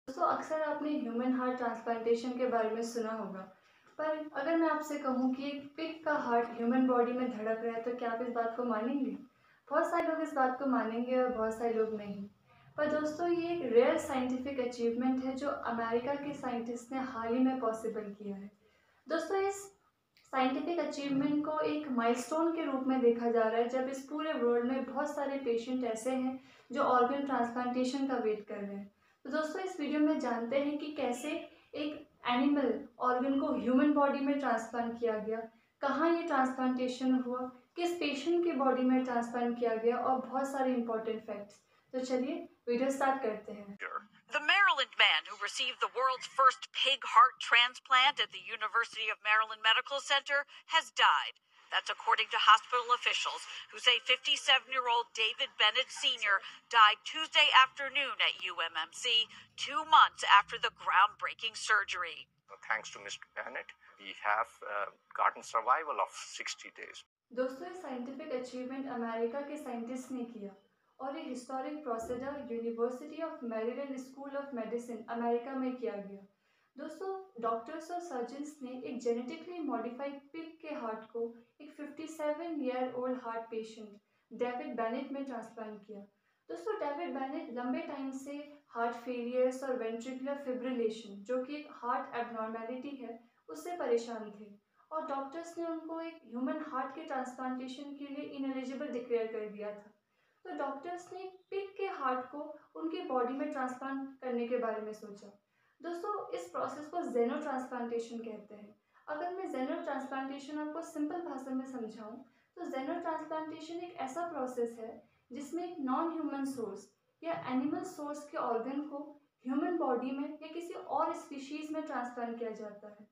दोस्तों अक्सर आपने ह्यूमन हार्ट ट्रांसप्लांटेशन के बारे में सुना होगा। पर अगर मैं आपसे कहूँ कि एक पिग का हार्ट ह्यूमन बॉडी में धड़क रहा है तो क्या आप इस बात को मानेंगे? बहुत सारे लोग इस बात को मानेंगे और बहुत सारे लोग नहीं। पर दोस्तों ये एक रेयर साइंटिफिक अचीवमेंट है जो अमेरिका के साइंटिस्ट ने हाल ही में पॉसिबल किया है। दोस्तों इस साइंटिफिक अचीवमेंट को एक माइलस्टोन के रूप में देखा जा रहा है जब इस पूरे वर्ल्ड में बहुत सारे पेशेंट ऐसे हैं जो ऑर्गन ट्रांसप्लांटेशन का वेट कर रहे हैं। तो दोस्तों इस वीडियो में जानते हैं कि कैसे एक एनिमल ऑर्गन को ह्यूमन बॉडी में ट्रांसप्लांट किया गया, कहाँ ये ट्रांसप्लांटेशन हुआ, किस पेशेंट की बॉडी में ट्रांसप्लांट किया गया और बहुत सारे इंपॉर्टेंट फैक्ट्स। तो चलिए वीडियो स्टार्ट करते हैं। The Maryland man who received the world's first pig heart transplant at the University of Maryland Medical Center has died. That's according to hospital officials who say 57-year-old David Bennett Sr. died Tuesday afternoon at UMMC, 2 months after the groundbreaking surgery. Thanks to Mr. Bennett, we have gotten survival of 60 days. दोस्तों ये scientific achievement America के scientist ने किया और ये historic procedure university of Maryland school of medicine America में किया गया। दोस्तों डॉक्टर्स और सर्जन्स ने एक जेनेटिकली मॉडिफाइड पिग के हार्ट को एक 57-ईयर-ओल्ड हार्ट पेशेंट डेविड बेनेट में ट्रांसप्लांट किया। दोस्तों डेविड बेनेट लंबे टाइम से हार्ट फेलियर्स और वेंट्रिकुलर फिब्रिलेशन जो कि एक हार्ट एबनॉर्मेलिटी है उससे परेशान थे और डॉक्टर्स ने उनको एक ह्यूमन हार्ट के ट्रांसप्लांटेशन के लिए इनएलिजिबल डिक्लेयर कर दिया था। तो डॉक्टर्स ने पिग के हार्ट को उनकी बॉडी में ट्रांसप्लांट करने के बारे में सोचा। दोस्तों इस प्रोसेस को जेनो ट्रांसप्लांटेशन कहते हैं। अगर मैं जेनो ट्रांसप्लांटेशन आपको सिंपल भाषा में समझाऊं तो जेनो ट्रांसप्लांटेशन एक ऐसा प्रोसेस है जिसमें एक नॉन ह्यूमन सोर्स या एनिमल सोर्स के ऑर्गन को ह्यूमन बॉडी में या किसी और स्पीशीज में ट्रांसप्लांट किया जाता है।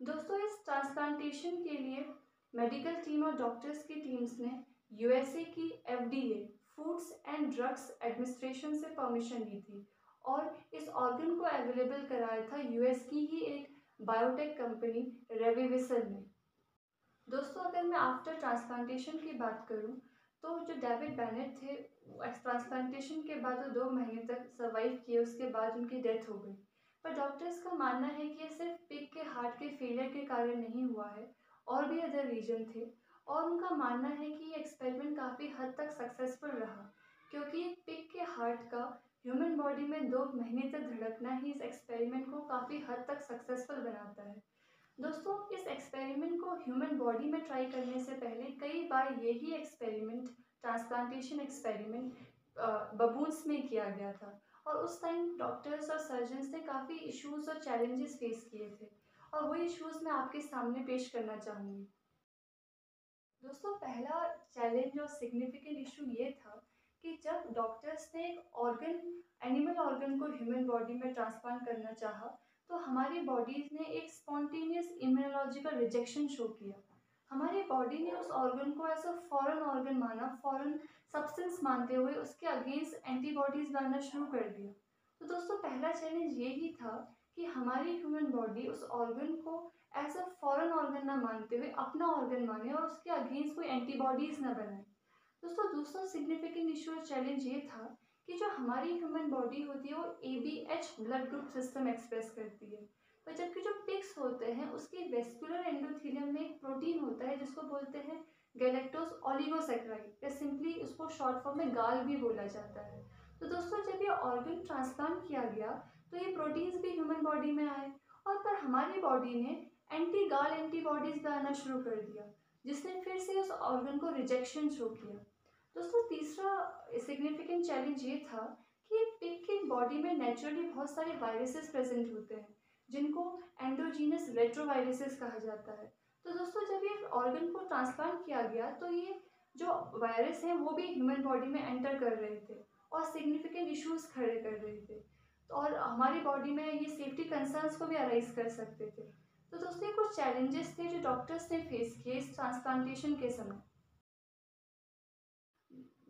दोस्तों इस ट्रांसप्लांटेशन के लिए मेडिकल टीम और डॉक्टर्स की टीम्स ने यूएसए की FDA foods and drugs administration से परमिशन ली थी और इस ऑर्गन को अवेलेबल कराया था यूएस की ही एक बायोटेक कंपनी रेविविसल ने। दोस्तों अगर मैं आफ्टर ट्रांसप्लांटेशन की बात करूं तो जो डेविड बेनेट थे ट्रांसप्लांटेशन के बाद वो 2 महीने तक सर्वाइव किए, उसके बाद उनकी डेथ हो गई। पर डॉक्टर्स का मानना है कि ये सिर्फ पिग के हार्ट के फेलियर के कारण नहीं हुआ है, और भी अदर रीजन थे और उनका मानना है कि ये एक्सपेरिमेंट काफ़ी हद तक सक्सेसफुल रहा क्योंकि एक पिग के हार्ट का ह्यूमन बॉडी में 2 महीने तक धड़कना ही इस एक्सपेरिमेंट को काफ़ी हद तक सक्सेसफुल बनाता है। दोस्तों इस एक्सपेरिमेंट को ह्यूमन बॉडी में ट्राई करने से पहले कई बार यही एक्सपेरिमेंट ट्रांसप्लांटेशन एक्सपेरिमेंट बबून्स में किया गया था और उस टाइम डॉक्टर्स और सर्जन्स ने काफ़ी इश्यूज और चैलेंजेस फेस किए थे और वही इश्यूज मैं आपके सामने पेश करना चाहूँगी। दोस्तों पहला चैलेंज और सिग्निफिकेंट इशू ये था कि जब डॉक्टर्स ने एक ऑर्गन एनिमल ऑर्गन को ह्यूमन बॉडी में ट्रांसप्लांट करना चाहा तो हमारी बॉडीज ने एक स्पॉन्टेनियस इम्यूनोलॉजिकल रिजेक्शन शो किया। हमारी बॉडी ने उस ऑर्गन को एज अ फॉरेन ऑर्गन माना, फॉरेन सब्सटेंस मानते हुए उसके अगेंस्ट एंटीबॉडीज बनाना शुरू कर दिया। तो दोस्तों पहला चैलेंज ये ही था कि हमारी ह्यूमन बॉडी उस ऑर्गन को एज अ फॉरेन ऑर्गन ना मानते हुए अपना ऑर्गन माने और उसके अगेंस्ट कोई एंटीबॉडीज ना बनाए। दोस्तों दूसरा सिग्निफिकेंट इशू और चैलेंज ये था कि जो हमारी ह्यूमन बॉडी होती है वो ABH blood group system express करती है, पर जबकि जो पिग्स होते हैं उसके वेस्कुलर एंडोथेलियम में एक प्रोटीन होता है जिसको बोलते हैं गैलेक्टोज ओलिगोसैकेराइड या सिंपली उसको शॉर्ट फॉर्म में गाल भी बोला जाता है। तो दोस्तों जब ये ऑर्गन ट्रांसप्लांट किया गया तो ये प्रोटीन्स भी ह्यूमन बॉडी में आए और पर हमारी बॉडी ने एंटी गाल एंटीबॉडीज बनाना शुरू कर दिया जिसने फिर से उस ऑर्गन को रिजेक्शन शो किया। दोस्तों तीसरा सिग्निफिकेंट चैलेंज ये था कि पिग की बॉडी में नेचुरली बहुत सारे वायरसेस प्रेजेंट होते हैं जिनको एंडोजीनस रेट्रोवायरसेस कहा जाता है। तो दोस्तों जब ये ऑर्गन को ट्रांसप्लांट किया गया तो ये जो वायरस हैं वो भी ह्यूमन बॉडी में एंटर कर रहे थे और सिग्निफिकेंट इश्यूज खड़े कर रहे थे और हमारी बॉडी में ये सेफ्टी कंसर्न्स को भी अराइज कर सकते थे। तो दोस्तों ये कुछ चैलेंजेस थे जो डॉक्टर्स ने फेस किए इस ट्रांसप्लांटेशन के समय।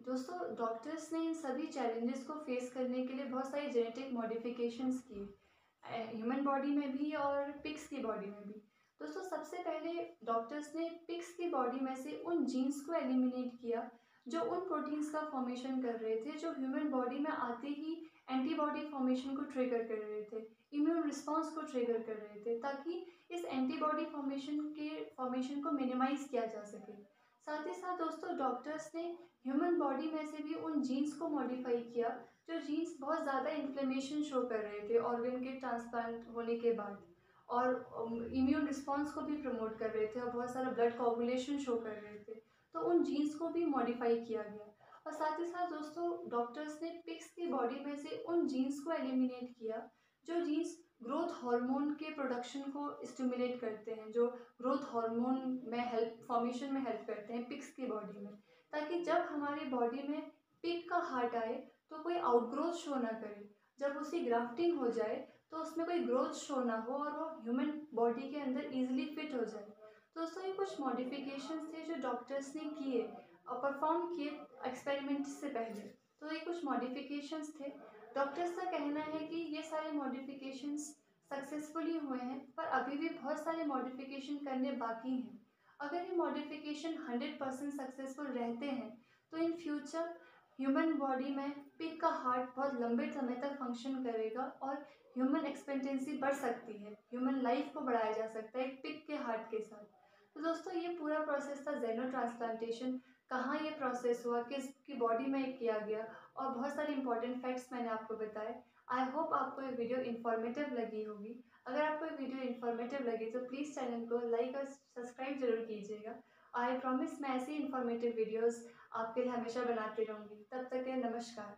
दोस्तों डॉक्टर्स ने इन सभी चैलेंजेस को फेस करने के लिए बहुत सारी जेनेटिक मॉडिफिकेशंस किए ह्यूमन बॉडी में भी और पिग्स की बॉडी में भी। दोस्तों सबसे पहले डॉक्टर्स ने पिग्स की बॉडी में से उन जीन्स को एलिमिनेट किया जो उन प्रोटीन्स का फॉर्मेशन कर रहे थे जो ह्यूमन बॉडी में आते ही एंटीबॉडी फॉर्मेशन को ट्रिगर कर रहे थे, इम्यून रिस्पॉन्स को ट्रिगर कर रहे थे, ताकि इस एंटीबॉडी फॉर्मेशन को मिनिमाइज़ किया जा सके। साथ ही साथ दोस्तों डॉक्टर्स ने ह्यूमन बॉडी में से भी उन जीन्स को मॉडिफाई किया जो जीन्स बहुत ज़्यादा इन्फ्लेमेशन शो कर रहे थे ऑर्गन के ट्रांसप्लांट होने के बाद, और इम्यून रिस्पॉन्स को भी प्रमोट कर रहे थे और बहुत सारा ब्लड कोगुलेशन शो कर रहे थे। तो उन जीन्स को भी मॉडिफाई किया गया। और साथ ही साथ दोस्तों डॉक्टर्स ने पिग्स की बॉडी में से उन जीन्स को एलिमिनेट किया जो जीन्स ग्रोथ हार्मोन के प्रोडक्शन को स्टिमुलेट करते हैं, जो ग्रोथ हार्मोन में फॉर्मेशन में हेल्प करते हैं पिग्स की बॉडी में, ताकि जब हमारी बॉडी में पिग का हार्ट आए तो कोई आउटग्रोथ शो ना करे, जब उसकी ग्राफ्टिंग हो जाए तो उसमें कोई ग्रोथ शो ना हो और वो ह्यूमन बॉडी के अंदर ईजिली फिट हो जाए। तो दोस्तों ये कुछ मॉडिफिकेशंस थे जो डॉक्टर्स ने किए और परफॉर्म किए एक्सपेरिमेंट से पहले। तो ये कुछ मॉडिफिकेशंस थे। डॉक्टर्स का कहना है कि ये सारे मॉडिफिकेशंस सक्सेसफुली हुए हैं, पर अभी भी बहुत सारे मॉडिफिकेशन करने बाकी हैं। अगर ये मॉडिफिकेशन 100% सक्सेसफुल रहते हैं तो इन फ्यूचर ह्यूमन बॉडी में पिग का हार्ट बहुत लंबे समय तक फंक्शन करेगा और ह्यूमन एक्सपेक्टेंसी बढ़ सकती है, ह्यूमन लाइफ को बढ़ाया जा सकता है एक पिग के हार्ट के साथ। तो दोस्तों ये पूरा प्रोसेस था जेनो ट्रांसप्लांटेशन, कहाँ ये प्रोसेस हुआ, किसकी बॉडी में किया गया, और बहुत सारे इंपॉर्टेंट फैक्ट्स मैंने आपको बताए। आई होप आपको ये वीडियो इन्फॉर्मेटिव लगी होगी। अगर आपको ये वीडियो इन्फॉर्मेटिव लगी तो प्लीज़ चैनल को लाइक और सब्सक्राइब जरूर कीजिएगा। आई प्रॉमिस मैं ऐसी इन्फॉर्मेटिव वीडियोज़ आपके लिए हमेशा बनाती रहूँगी। तब तक के नमस्कार।